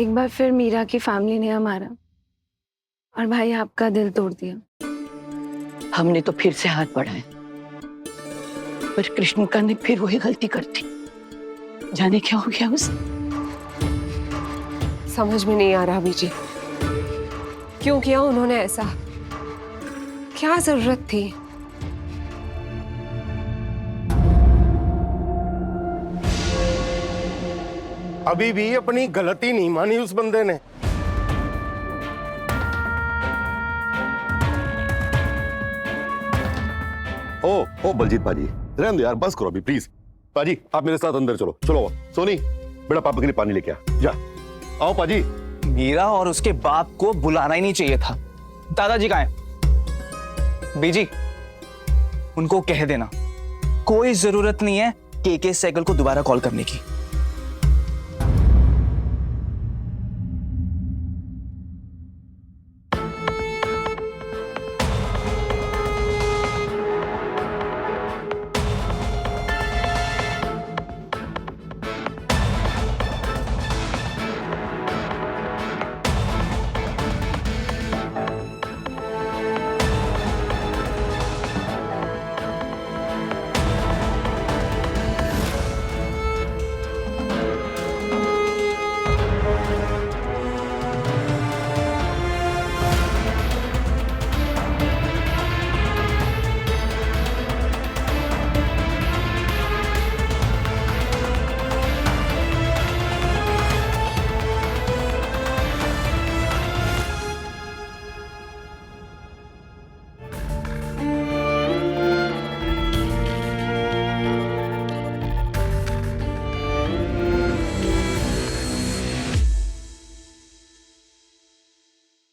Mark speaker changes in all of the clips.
Speaker 1: एक बार फिर मीरा की फैमिली ने हमारा और भाई आपका दिल तोड़ दिया।
Speaker 2: हमने तो फिर से हाथ बढ़ाए, पर कृष्णका ने फिर वही गलती कर दी। जाने क्या हो गया उसे।
Speaker 3: समझ में नहीं आ रहा बीजी, क्यों किया उन्होंने ऐसा? क्या जरूरत थी?
Speaker 4: अभी भी अपनी गलती नहीं मानी उस बंदे ने।
Speaker 5: ओ बलजीत पाजी, रहने दो यार, बस करो अभी प्लीज। पाजी आप मेरे साथ अंदर चलो। चलो सोनी, बेटा पापा के लिए पानी लेके आ जा। आओ पाजी।
Speaker 6: मीरा और उसके बाप को बुलाना ही नहीं चाहिए था। दादाजी कहाँ हैं? बीजी, उनको कह देना कोई जरूरत नहीं है के साइकिल को दोबारा कॉल करने की।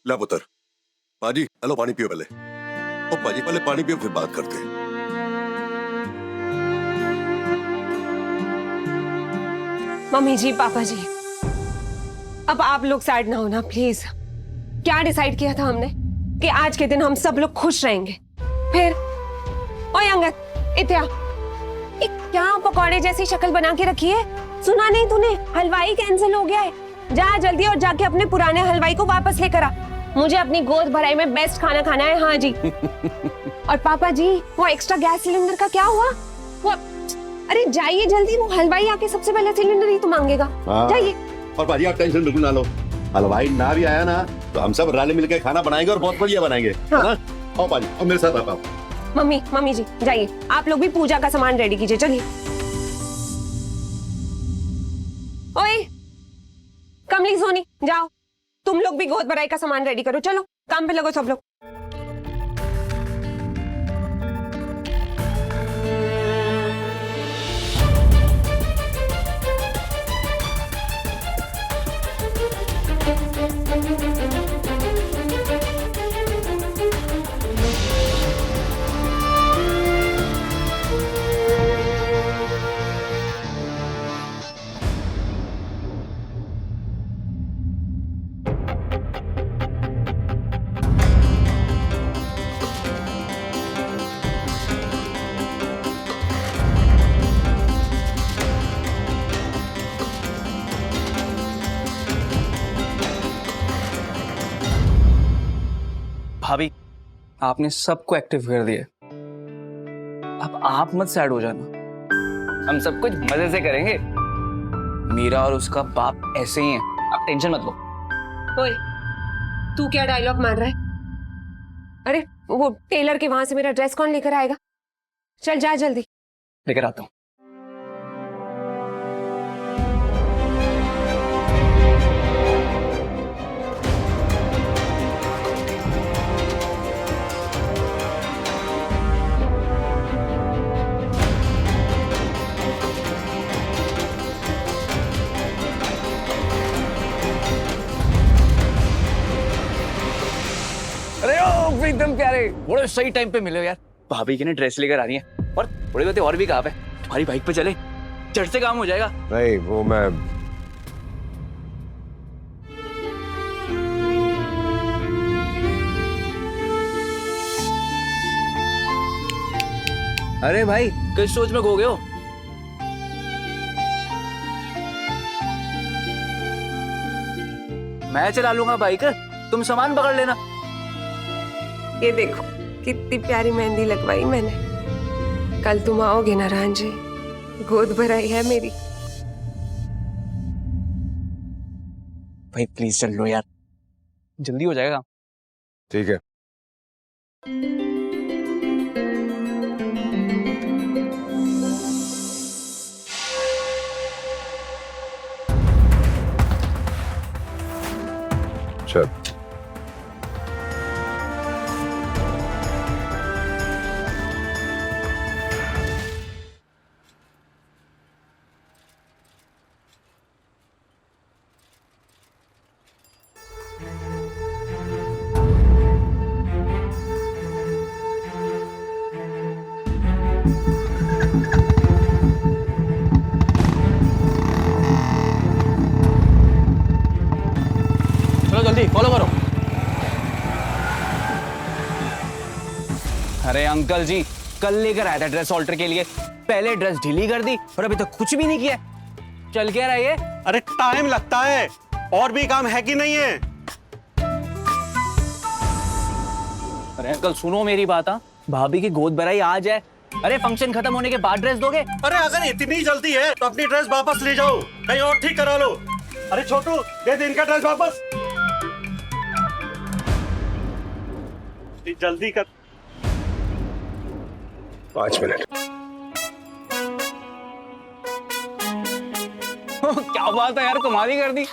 Speaker 5: ला पुत्र, पाजी हेलो, पानी पियो पहले। ओ पाजी पहले पानी पियो, फिर बात करते हैं।
Speaker 3: मम्मी जी, पापा जी, अब आप लोग सैड ना होना प्लीज। क्या डिसाइड किया था हमने कि आज के दिन हम सब लोग खुश रहेंगे। फिर ओए अंगद, इत्या, क्या पकौड़े जैसी शक्ल बना के रखी है? सुना नहीं तूने? हलवाई कैंसिल हो गया है। जा जल्दी और जाके अपने पुराने हलवाई को वापस लेकर आ। मुझे अपनी गोद भराई में बेस्ट खाना खाना है। हाँ जी। और पापा जी, वो एक्स्ट्रा गैस सिलेंडर का क्या हुआ? वो अरे जाइए जल्दी, वो हलवाई आके सबसे पहले सिलेंडर ही तो मांगेगा। जाइए।
Speaker 5: और पाजी आप टेंशन बिल्कुल ना लो, हलवाई ना भी आया ना तो हम सब रल मिलकर खाना बनाएंगे और बहुत बढ़िया बनाएंगे।
Speaker 3: हाँ।
Speaker 5: है ना? आओ पाजी, और मेरे साथ आओ।
Speaker 3: मम्मी जी जाइए, आप लोग भी पूजा का सामान रेडी कीजिए। चलिए। ओए कमली, सोनी, जाओ तुम लोग भी गोद भराई का सामान रेडी करो। चलो काम पे लगो सब लोग।
Speaker 6: भाभी, आपने सबको एक्टिव कर दिया। अब आप मत सैड हो जाना, हम सब कुछ मजे से करेंगे। मीरा और उसका बाप ऐसे ही हैं, आप टेंशन मत लो।
Speaker 3: ओए तू क्या डायलॉग मार रहा है? अरे वो टेलर के वहां से मेरा ड्रेस कौन लेकर आएगा? चल जा जल्दी।
Speaker 6: लेकर आता हूँ। अरे ओ एकदम प्यारे, बड़े सही टाइम पे मिले हो यार। भाभी की ने ड्रेस लेकर आ रही है और थोड़ी बहुत और भी कहा है। तुम्हारी बाइक पे चले, चढ़ से काम हो जाएगा।
Speaker 4: नहीं वो मैं
Speaker 6: अरे भाई किस सोच में खो गए हो? मैं चला लूंगा बाइक, तुम सामान पकड़ लेना।
Speaker 3: ये देखो कितनी प्यारी मेहंदी लगवाई मैंने। कल तुम आओगे ना रांझे, गोद भराई है मेरी।
Speaker 6: भाई प्लीज चल लो यार, जल्दी हो जाएगा।
Speaker 5: ठीक है। चल
Speaker 6: चलो जल्दी फॉलो करो। अरे अंकल जी, कल लेकर आया था ड्रेस ऑल्टर के लिए, पहले ड्रेस ढीली कर दी और अभी तक कुछ भी नहीं किया। चल क्या रहा है ये?
Speaker 7: अरे टाइम लगता है, और भी काम है कि नहीं है?
Speaker 6: अरे अंकल सुनो मेरी बात, हाँ भाभी की गोद भराई आज है। अरे फंक्शन खत्म होने के बाद ड्रेस दोगे?
Speaker 7: अरे अगर इतनी जल्दी है तो अपनी ड्रेस वापस ले जाओ, कहीं और ठीक करा लो। अरे छोटू, दे दे इनका ड्रेस वापस। जल्दी कर।
Speaker 4: 5 मिनट।
Speaker 6: क्या बात है यार, कमाल ही कर दी।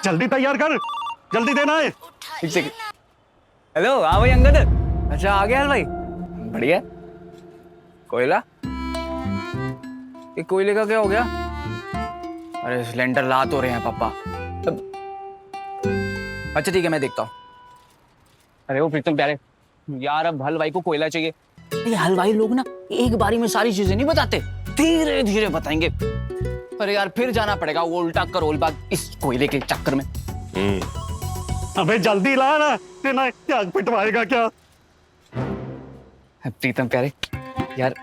Speaker 7: जल्दी तैयार कर, जल्दी देना है।
Speaker 6: हेलो, हाँ भाई अंगद, अच्छा आ गया भाई, बढ़िया। कोयला, ये कोयले का क्या हो गया? अरे सिलेंडर ला तो रहे हैं पापा। अच्छा ठीक है, मैं देखता हूँ। अरे वो प्रीतम प्यारे यार, अब हलवाई को कोयला चाहिए। ये हलवाई लोग ना एक बारी में सारी चीजें नहीं बताते, धीरे धीरे बताएंगे। अरे यार फिर जाना पड़ेगा वो उल्टा करोल बाग इस कोयले के चक्कर में।
Speaker 7: अबे जल्दी ला ना, तेना क्या पिटवाएगा क्या?
Speaker 6: प्रीतम प्यारे यार,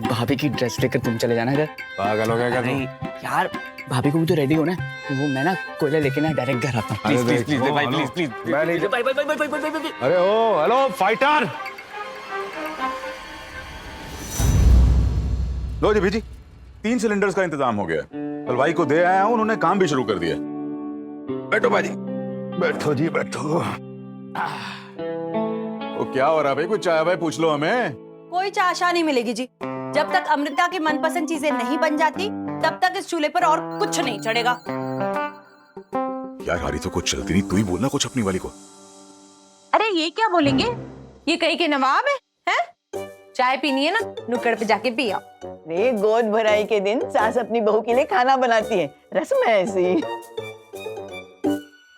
Speaker 6: भाभी की ड्रेस लेकर तुम चले जाना इधर।
Speaker 4: पागल हो गया क्या
Speaker 6: नहीं यार, भाभी को भी तो रेडी होना है। वो मैं ना कोयला लेके ना डायरेक्ट घर आता हूँ। प्लीज प्लीज प्लीज भाई, प्लीज प्लीज।
Speaker 4: मैं नहीं।
Speaker 6: भाई भाई भाई भाई भाई भाई।
Speaker 4: अरे ओ हेलो फाइटर।
Speaker 8: लो जी भेजी, 3 सिलेंडर्स का इंतजाम हो गया। हलवाई को दे आया हूं, उन्होंने काम भी शुरू कर दिया। बैठो भाजी।
Speaker 4: बैठो जी बैठो।
Speaker 8: वो क्या हो रहा है भाई, कुछ चाय भाई पूछ लो हमें।
Speaker 9: कोई चाशा नहीं मिलेगी जी। जब तक अमृता की मनपसंद चीजें नहीं बन जाती तब तक इस चूल्हे पर और कुछ नहीं चढ़ेगा।
Speaker 8: यार हारी तो कुछ चलती नहीं, तू ही बोलना कुछ अपनी वाली को।
Speaker 9: अरे ये क्या बोलेंगे, ये कहीं के नवाब है? चाय पीनी है ना, नुक्कड़ पे जाके पिया।
Speaker 10: अरे गोद भराई के दिन सास अपनी बहू के लिए खाना बनाती है, रस्म है ऐसी।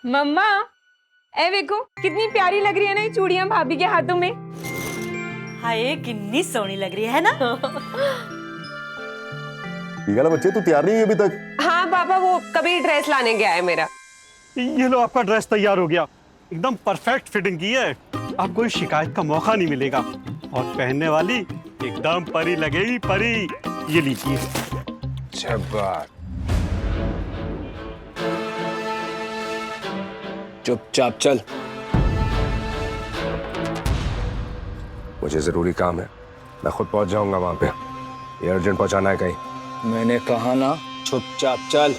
Speaker 3: मम्मा, ए देखो कितनी प्यारी लग रही है ना ये चूड़ियां भाभी के हाथों में।
Speaker 9: हाय कितनी सोहनी लग रही है ना।
Speaker 5: बच्चे तू तैयार नहीं है अभी तक?
Speaker 3: हाँ पापा, वो कभी ड्रेस लाने गया है मेरा।
Speaker 7: ये लो आपका ड्रेस तैयार हो गया, एकदम परफेक्ट फिटिंग की है। आपको कोई शिकायत का मौका नहीं मिलेगा, और पहनने वाली एकदम परी लगेगी, परी। ये लीजिए।
Speaker 4: शाबाश।
Speaker 6: चुपचाप चल।
Speaker 4: मुझे जरूरी काम है, मैं खुद पहुंच जाऊंगा वहां पे। ये अर्जेंट पहुंचाना है कहीं।
Speaker 6: मैंने कहा ना चुपचाप चल।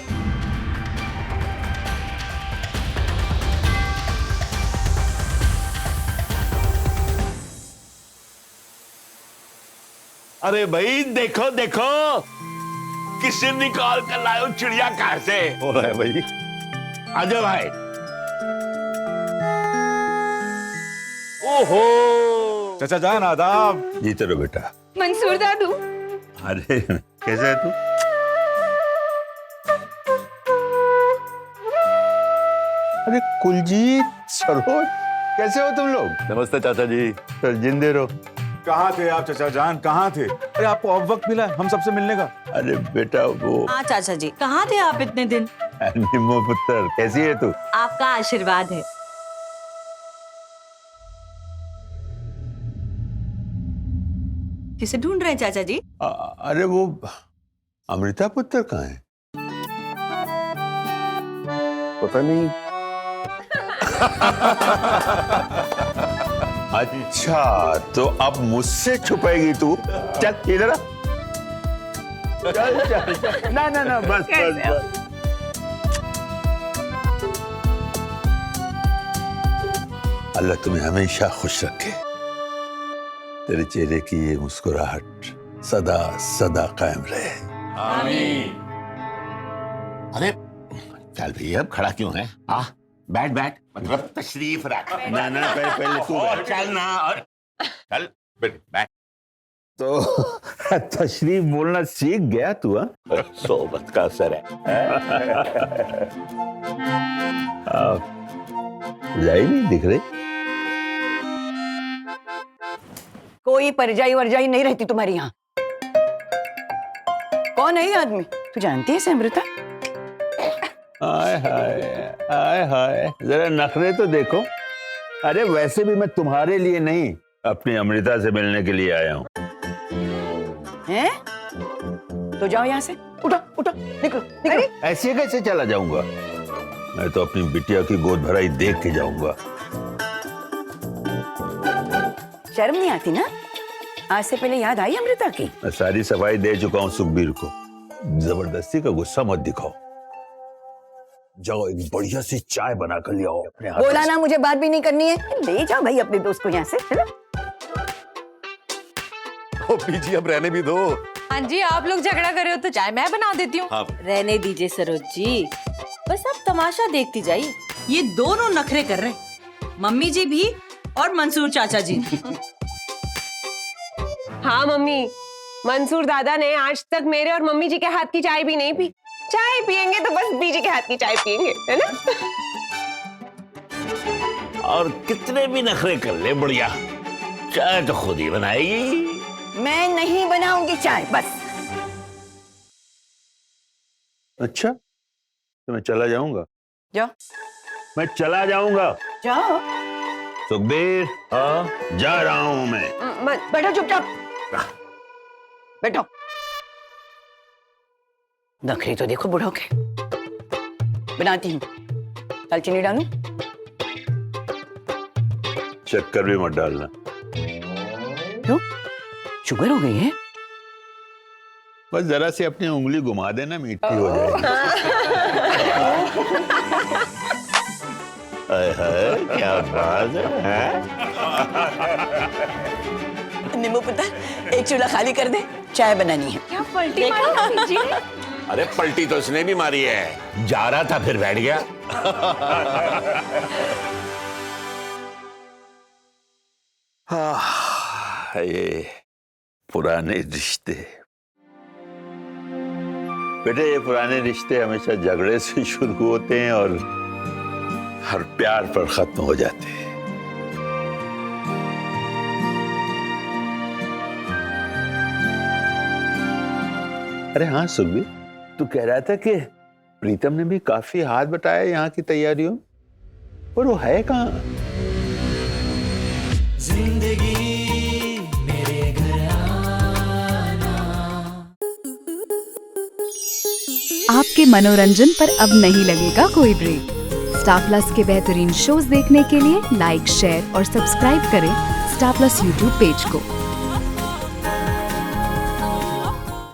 Speaker 5: अरे भाई देखो देखो, किसने निकाल कर लायो चिड़िया कहां से? हो रहा है भाई, आजा भाई। ओहो
Speaker 8: चाचा जान आदाब।
Speaker 5: जी चलो बेटा।
Speaker 3: मंसूर दादू।
Speaker 5: अरे कैसे है तू? अरे कुलजीत, सरोज, कैसे हो तुम लोग? नमस्ते चाचा जी, जिंदे रहो।
Speaker 8: कहाँ थे आप चाचा जान, कहाँ थे? अरे आपको अब वक्त मिला हम सबसे मिलने का?
Speaker 5: अरे बेटा वो
Speaker 9: हाँ चाचा जी, कहाँ थे आप इतने दिन?
Speaker 5: निम्मो पुत्र, कैसी है तू?
Speaker 9: आपका आशीर्वाद है। किसे ढूंढ रहे हैं चाचा जी?
Speaker 5: अरे वो अमृता पुत्र कहाँ है? पता नहीं,
Speaker 8: अच्छा तो अब मुझसे छुपाएगी तू? चल इधर आ। चल चल चल। ना ना ना बस बस बस। अल्लाह तुम्हें हमेशा खुश रखे। तेरे चेहरे की ये मुस्कुराहट सदा सदा कायम रहे।
Speaker 5: आमीन। अरे चल भैया अब खड़ा क्यों है? बैठ बैठ, मतलब तशरीफ रख।
Speaker 8: ना ना पहले तू
Speaker 5: और चल ना, और चल बैठ।
Speaker 8: तो तशरीफ बोलना सीख गया तू? सोबत का असर है। जाई नहीं दिख रही?
Speaker 10: कोई परजाई वरजाई नहीं रहती तुम्हारी यहाँ। कौन है ये आदमी? तू जानती है इसे अमृता?
Speaker 8: हाय हाय हाय हाय, जरा नखरे तो देखो। अरे वैसे भी मैं तुम्हारे लिए नहीं, अपनी अमृता से मिलने के लिए आया हूँ।
Speaker 10: हैं? तो जाओ यहाँ से, उठो उठो, निकलो निकलो।
Speaker 8: ऐसे कैसे चला जाऊंगा? मैं तो अपनी बिटिया की गोद भराई देख के जाऊंगा।
Speaker 10: शर्म नहीं आती ना? आज से पहले याद आई अमृता की?
Speaker 8: मैं सारी सफाई दे चुका हूँ सुखबीर को। जबरदस्ती का गुस्सा मत दिखाओ। जाओ एक बढ़िया सी चाय बना कर ले आओ अपने हाथ।
Speaker 10: बोला ना मुझे बात भी नहीं करनी है। ले जाओ भाई अपने दोस्त को यहाँ से, चलो।
Speaker 5: ओ पीजी अब रहने भी दो।
Speaker 9: हाँ जी, आप लोग झगड़ा कर रहे हो तो चाय मैं बना देती हूँ।
Speaker 11: रहने दीजिए सरोज जी, बस आप तमाशा देखती जाइए। ये दोनों नखरे कर रहे हैं, मम्मी जी भी और मंसूर चाचा जी।
Speaker 3: हाँ मम्मी, मंसूर दादा ने आज तक मेरे और मम्मी जी के हाथ की चाय भी नहीं पी। चाय पियेंगे तो बस बीजी के हाथ की चाय पियेंगे, है ना?
Speaker 5: और कितने भी नखरे कर ले, बढ़िया चाय तो खुद ही बनाएगी।
Speaker 10: मैं नहीं बनाऊंगी चाय, बस।
Speaker 8: अच्छा तो मैं चला जाऊंगा।
Speaker 10: जाओ।
Speaker 8: मैं चला जाऊंगा।
Speaker 10: जाओ।
Speaker 8: सुखबीर, हाँ जा रहा हूं मैं।
Speaker 10: बैठो चुपचाप, बैठो। नखरे तो देखो बुढ़ो के। बनाती हूँ, दालचीनी डालूं?
Speaker 8: शक्कर भी मत डालना।
Speaker 10: क्यों? शुगर हो गई है?
Speaker 8: बस जरा सी अपनी उंगली घुमा देना, मीठी हो जाएगी। क्या बात है?
Speaker 10: नींबू पुत्र, एक चूल्हा खाली कर दे, चाय बनानी है।
Speaker 9: क्या पलटी मारी जी?
Speaker 5: अरे पलटी तो उसने भी मारी है, जा रहा था फिर बैठ गया।
Speaker 8: ये पुराने रिश्ते बेटे, ये पुराने रिश्ते हमेशा झगड़े से शुरू होते हैं और हर प्यार पर खत्म हो जाते हैं। अरे हाँ सुखबीर, तू कह रहा था कि प्रीतम ने भी काफी हाथ बटाया यहाँ की तैयारियों, और वो है कहाँ?
Speaker 12: जिंदगी मेरे घर आना।
Speaker 13: आपके मनोरंजन पर अब नहीं लगेगा कोई ब्रेक। स्टार प्लस के बेहतरीन शोज देखने के लिए लाइक, शेयर और सब्सक्राइब करें स्टार प्लस यूट्यूब पेज को।